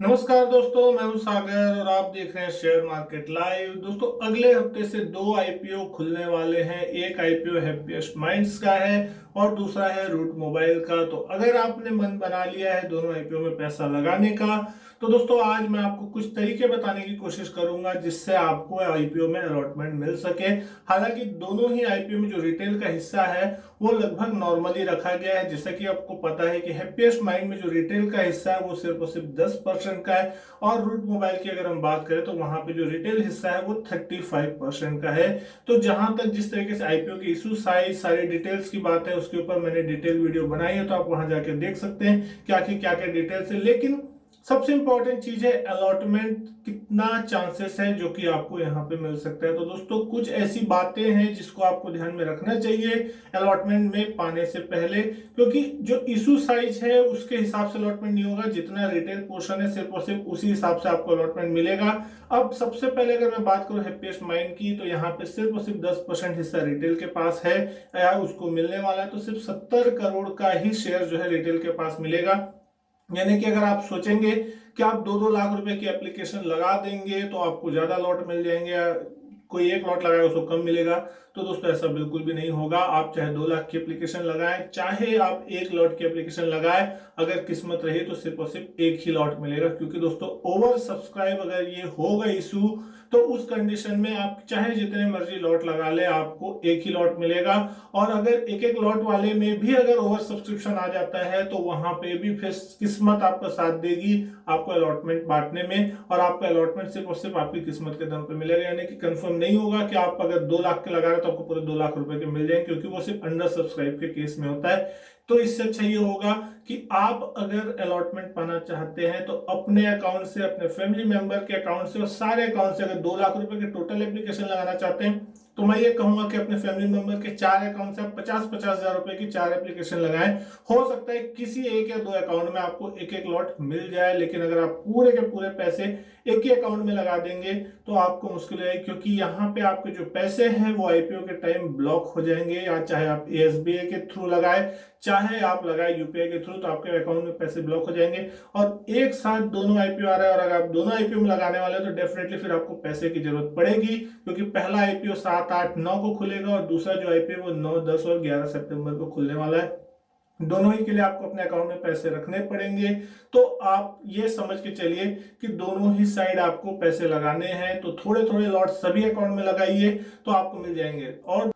नमस्कार दोस्तों, मैं हूं सागर और आप देख रहे हैं शेयर मार्केट लाइव। दोस्तों, अगले हफ्ते से दो आईपीओ खुलने वाले हैं। एक आईपीओ हैप्पीएस्ट माइंड्स का है और दूसरा है रूट मोबाइल का। तो अगर आपने मन बना लिया है दोनों आईपीओ में पैसा लगाने का, तो दोस्तों आज मैं आपको कुछ तरीके बताने की कोशिश करूंगा जिससे आपको आईपीओ में अलॉटमेंट मिल सके। हालांकि दोनों ही आईपीओ में जो रिटेल का हिस्सा है वो लगभग नॉर्मली रखा गया है। जैसा कि आपको पता है कि हैप्पीएस्ट माइंड में जो रिटेल का हिस्सा है वो सिर्फ और सिर्फ 10% का है और रूट मोबाइल की अगर हम बात करें तो वहां पे जो रिटेल हिस्सा है वो 35% का है। तो जहां तक जिस तरीके से आईपीओ की इशू साइज सारी डिटेल्स की बात है उसके ऊपर मैंने डिटेल वीडियो बनाई है, तो आप वहां जाके देख सकते हैं क्या क्या डिटेल्स है। लेकिन सबसे इंपॉर्टेंट चीज है अलॉटमेंट कितना चांसेस है जो कि आपको यहाँ पे मिल सकता है। तो दोस्तों कुछ ऐसी बातें हैं जिसको आपको ध्यान में रखना चाहिए अलॉटमेंट में पाने से पहले, क्योंकि जो इशू साइज है उसके हिसाब से अलॉटमेंट नहीं होगा। जितना रिटेल पोर्शन है सिर्फ और सिर्फ उसी हिसाब से आपको अलॉटमेंट मिलेगा। अब सबसे पहले अगर मैं बात करूं हैप्पीएस्ट माइंड की, तो यहाँ पे सिर्फ और सिर्फ 10% हिस्सा रिटेल के पास है या उसको मिलने वाला है। तो सिर्फ 70 करोड़ का ही शेयर जो है रिटेल के पास मिलेगा। यानी कि अगर आप सोचेंगे कि आप 2-2 लाख रुपए की एप्लीकेशन लगा देंगे तो आपको ज्यादा लॉट मिल जाएंगे या कोई एक लॉट लगाएगा उसको कम मिलेगा, तो दोस्तों ऐसा बिल्कुल भी नहीं होगा। आप चाहे 2 लाख की एप्लीकेशन लगाएं चाहे आप एक लॉट की एप्लीकेशन लगाएं, अगर किस्मत रही तो सिर्फ और सिर्फ एक ही लॉट मिलेगा। क्योंकि दोस्तों ओवर सब्सक्राइब अगर ये होगा इशू, तो उस कंडीशन में आप चाहे जितने मर्जी लॉट लगा ले आपको एक ही लॉट मिलेगा। और अगर एक एक लॉट वाले में भी अगर ओवर सब्सक्रिप्शन आ जाता है तो वहां पे भी फिर किस्मत आपका साथ देगी आपको अलॉटमेंट बांटने में, और आपका अलॉटमेंट सिर्फ और सिर्फ आपकी किस्मत के दम पे मिलेगा। यानी कि कंफर्म नहीं होगा कि आप अगर 2 लाख के लगा रहे हो तो आपको पूरे 2 लाख रुपए के मिल जाएंगे, क्योंकि वो सिर्फ अंडर सब्सक्राइब के केस में होता है। तो इससे अच्छा ये होगा कि आप अगर अलॉटमेंट पाना चाहते हैं तो अपने अकाउंट से, अपने फैमिली मेंबर के अकाउंट से और सारे अकाउंट से, अगर 2 लाख रुपए के टोटल एप्लीकेशन लगाना चाहते हैं तो मैं ये कहूंगा कि अपने फैमिली मेंबर के 4 अकाउंट से 50-50 हजार रुपए की 4 एप्लीकेशन लगाएं। हो सकता है किसी एक या दो अकाउंट में आपको एक एक लॉट मिल जाए, लेकिन अगर आप पूरे के पूरे पैसे एक ही अकाउंट में लगा देंगे तो आपको मुश्किल है, क्योंकि यहाँ पे आपके जो पैसे हैं वो आईपीओ के टाइम ब्लॉक हो जाएंगे। या चाहे आप एसबीआई के थ्रू लगाए चाहे आप लगाए यूपीआई के थ्रू, तो आपके अकाउंट में पैसे ब्लॉक हो जाएंगे। और एक साथ दोनों आईपीओ आ रहा है और अगर आप दोनों आईपीओ में लगाने वाले हैं तो डेफिनेटली फिर आपको पैसे की जरूरत पड़ेगी, क्योंकि पहला आईपीओ 7-8-9 को खुलेगा और दूसरा जो आईपीओ वो 9-10 और 11 सितंबर को खुलने वाला है। दोनों ही के लिए आपको अपने अकाउंट में पैसे रखने पड़ेंगे। तो आप ये समझ के चलिए कि दोनों ही साइड आपको पैसे लगाने हैं, तो थोड़े थोड़े लॉट सभी अकाउंट में लगाइए तो आपको मिल जाएंगे। और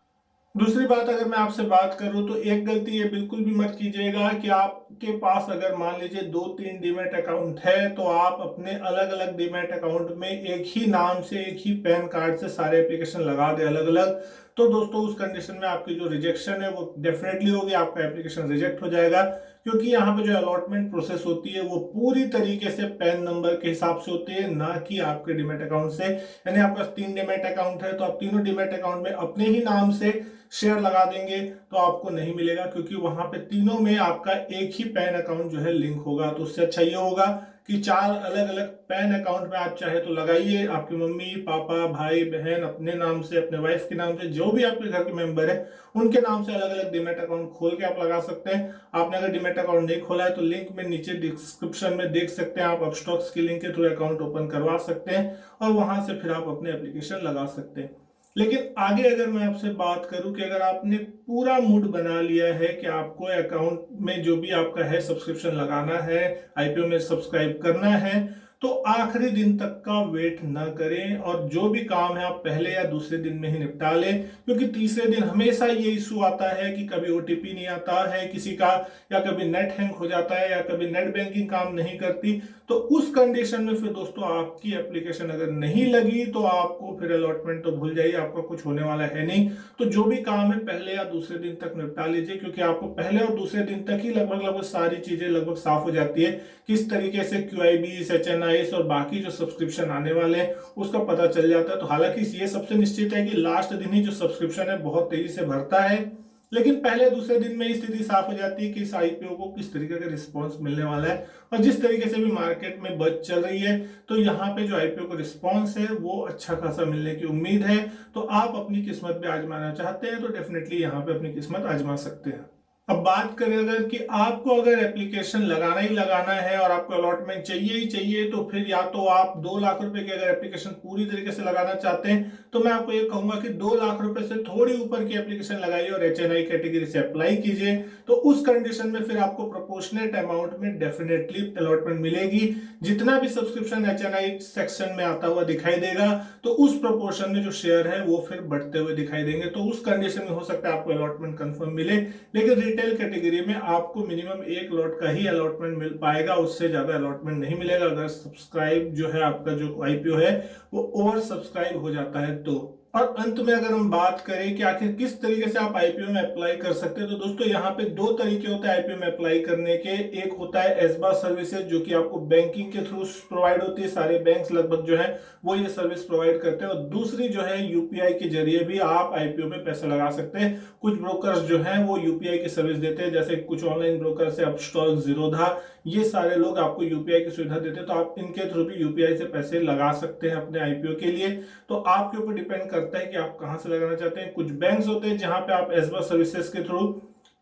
दूसरी बात अगर मैं आपसे बात करूं तो एक गलती ये बिल्कुल भी मत कीजिएगा कि आपके पास अगर मान लीजिए 2-3 डीमैट अकाउंट है तो आप अपने अलग अलग डीमैट अकाउंट में एक ही नाम से एक ही पैन कार्ड से सारे एप्लीकेशन लगा दे अलग अलग। तो दोस्तों उस कंडीशन में आपकी जो रिजेक्शन है वो डेफिनेटली होगी, आपका एप्लीकेशन रिजेक्ट हो जाएगा। क्योंकि यहाँ पे जो अलॉटमेंट प्रोसेस होती है वो पूरी तरीके से पैन नंबर के हिसाब से होती है, ना कि आपके डीमैट अकाउंट से। यानी आपका 3 डीमैट अकाउंट है तो आप तीनों डीमैट अकाउंट में अपने ही नाम से शेयर लगा देंगे तो आपको नहीं मिलेगा, क्योंकि वहां पे तीनों में आपका एक ही पैन अकाउंट जो है लिंक होगा। तो उससे अच्छा ये होगा कि 4 अलग अलग पैन अकाउंट में आप चाहे तो लगाइए, आपकी मम्मी पापा भाई बहन अपने नाम से, अपने वाइफ के नाम से, जो भी आपके घर के मेंबर है उनके नाम से अलग अलग डीमैट अकाउंट खोल के आप लगा सकते हैं। आपने अगर डीमैट अकाउंट नहीं खोला है तो लिंक में नीचे डिस्क्रिप्शन में देख सकते हैं, आप अपस्टॉक्स की लिंक के थ्रू अकाउंट ओपन करवा सकते हैं और वहां से फिर आप अपने एप्लीकेशन लगा सकते हैं। लेकिन आगे अगर मैं आपसे बात करूं कि अगर आपने पूरा मूड बना लिया है कि आपको अकाउंट में जो भी आपका है सब्सक्रिप्शन लगाना है, आईपीओ में सब्सक्राइब करना है, तो आखिरी दिन तक का वेट ना करें और जो भी काम है आप पहले या दूसरे दिन में ही निपटा लें। क्योंकि तीसरे दिन हमेशा ये इशू आता है कि कभी ओटीपी नहीं आता है किसी का, या कभी नेट हैंग हो जाता है, या कभी नेट बैंकिंग काम नहीं करती। तो उस कंडीशन में फिर दोस्तों आपकी एप्लीकेशन अगर नहीं लगी तो आपको फिर अलॉटमेंट तो भूल जाइए, आपका कुछ होने वाला है नहीं। तो जो भी काम है पहले या दूसरे दिन तक निपटा लीजिए, क्योंकि आपको पहले और दूसरे दिन तक ही लगभग लगभग सारी चीजें लगभग साफ हो जाती है। किस तरीके से क्यूआईबी एचएनआईएस और बाकी जो सब्सक्रिप्शन आने वाले हैं उसका पता चल जाता है। तो हालांकि ये सबसे निश्चित है कि लास्ट दिन ही जो सब्सक्रिप्शन है बहुत तेजी से भरता है, लेकिन पहले दूसरे दिन में ही स्थिति साफ हो जाती है कि इस आईपीओ को किस तरीके का रिस्पांस मिलने वाला है। और जिस तरीके से भी मार्केट में बज चल रही है तो यहाँ पे जो आईपीओ का रिस्पांस है वो अच्छा खासा मिलने की उम्मीद है। तो आप अपनी किस्मत भी आजमाना चाहते हैं तो डेफिनेटली यहाँ पे अपनी किस्मत आजमा सकते हैं। अब बात करें अगर कि आपको अगर एप्लीकेशन लगाना ही लगाना है और आपको अलॉटमेंट चाहिए ही चाहिए, तो फिर या तो आप 2 लाख रुपए की अगर एप्लीकेशन पूरी तरीके से लगाना चाहते हैं तो मैं आपको ये कहूंगा कि 2 लाख रुपए से थोड़ी ऊपर की एप्लीकेशन लगाइए और HNI कैटेगरी से अप्लाई कीजिए। तो उस कंडीशन में फिर आपको प्रोपोर्शनेट अमाउंट में डेफिनेटली अलॉटमेंट मिलेगी। जितना भी सब्सक्रिप्शन HNI सेक्शन में आता हुआ दिखाई देगा तो उस प्रोपोर्शन में जो शेयर है वो फिर बढ़ते हुए दिखाई देंगे। तो उस कंडीशन में हो सकता है आपको अलॉटमेंट कंफर्म मिले, लेकिन रिटेल कैटेगरी में आपको मिनिमम 1 लॉट का ही अलॉटमेंट मिल पाएगा, उससे ज्यादा अलॉटमेंट नहीं मिलेगा अगर सब्सक्राइब जो है आपका जो आईपीओ है वो ओवर सब्सक्राइब हो जाता है तो। और अंत में अगर हम बात करें कि आखिर किस तरीके से आप आईपीओ में अप्लाई कर सकते हैं, तो दोस्तों यहाँ पे 2 तरीके होते हैं आईपीओ में अप्लाई करने के। एक होता है एसबा सर्विसेज, जो कि आपको बैंकिंग के थ्रू प्रोवाइड होती है, सारे बैंक्स लगभग जो है वो ये सर्विस प्रोवाइड करते हैं। और दूसरी जो है यूपीआई के जरिए भी आप आईपीओ में पैसा लगा सकते हैं। कुछ ब्रोकर्स जो हैं वो यूपीआई की सर्विस देते हैं, जैसे कुछ ऑनलाइन ब्रोकर्स है अपस्टॉक, जीरोधा, ये सारे लोग आपको यूपीआई की सुविधा देते हैं। तो आप इनके थ्रू भी यूपीआई से पैसे लगा सकते हैं अपने आईपीओ के लिए। तो आपके ऊपर डिपेंड करता है कि आप कहां से लगाना चाहते हैं। कुछ बैंक्स होते हैं जहां पे आप एसबा सर्विसेज के थ्रू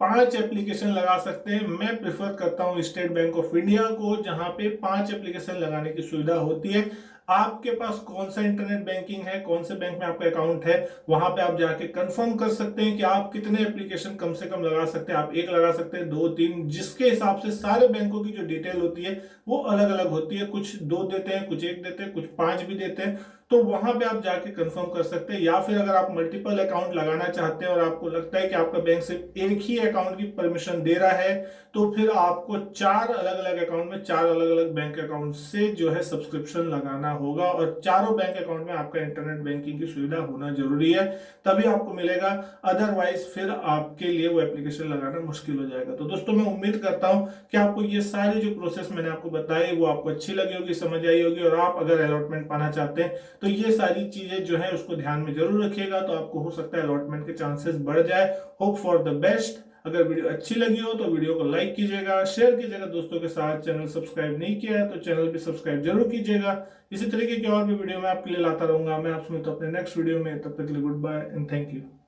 5 एप्लीकेशन लगा सकते हैं। मैं प्रेफर करता हूं स्टेट बैंक ऑफ इंडिया को, जहां पे 5 एप्लीकेशन लगाने की सुविधा होती है। आपके पास कौन सा इंटरनेट बैंकिंग है, कौन से बैंक में आपका अकाउंट है, वहां पे आप जाके कंफर्म कर सकते हैं कि आप कितने एप्लीकेशन कम से कम लगा सकते हैं। आप 1 लगा सकते हैं, 2, 3, जिसके हिसाब से सारे बैंकों की जो डिटेल होती है वो अलग अलग होती है। कुछ 2 देते हैं, कुछ 1 देते हैं, कुछ 5 भी देते हैं। तो वहां पे आप जाके कंफर्म कर सकते हैं। या फिर अगर आप मल्टीपल अकाउंट लगाना चाहते हैं और आपको लगता है कि आपका बैंक सिर्फ एक ही अकाउंट की परमिशन दे रहा है, तो फिर आपको 4 अलग अलग अकाउंट में 4 अलग अलग बैंक अकाउंट से जो है सब्सक्रिप्शन लगाना होगा। और चारों बैंक अकाउंट में आपका इंटरनेट बैंकिंग की सुविधा होना जरूरी है, तभी आपको मिलेगा। अदरवाइज फिर आपके लिए वो एप्लीकेशन लगाना मुश्किल हो जाएगा। तो दोस्तों मैं उम्मीद करता हूं कि आपको ये सारी जो प्रोसेस मैंने आपको बताई वो आपको अच्छी लगी होगी, समझ आई होगी। और आप अगर अलॉटमेंट पाना चाहते हैं तो ये सारी चीजें जो है उसको ध्यान में जरूर रखिएगा, तो आपको हो सकता है अलॉटमेंट के चांसेस बढ़ जाए। Hope for the best. अगर वीडियो अच्छी लगी हो तो वीडियो को लाइक कीजिएगा, शेयर कीजिएगा दोस्तों के साथ। चैनल सब्सक्राइब नहीं किया है तो चैनल भी सब्सक्राइब जरूर कीजिएगा। इसी तरीके की और भी वीडियो मैं आपके लिए लाता रहूंगा। मैं आपसे मिलता हूं अपने नेक्स्ट वीडियो में, तब तक के लिए goodbye and thank you.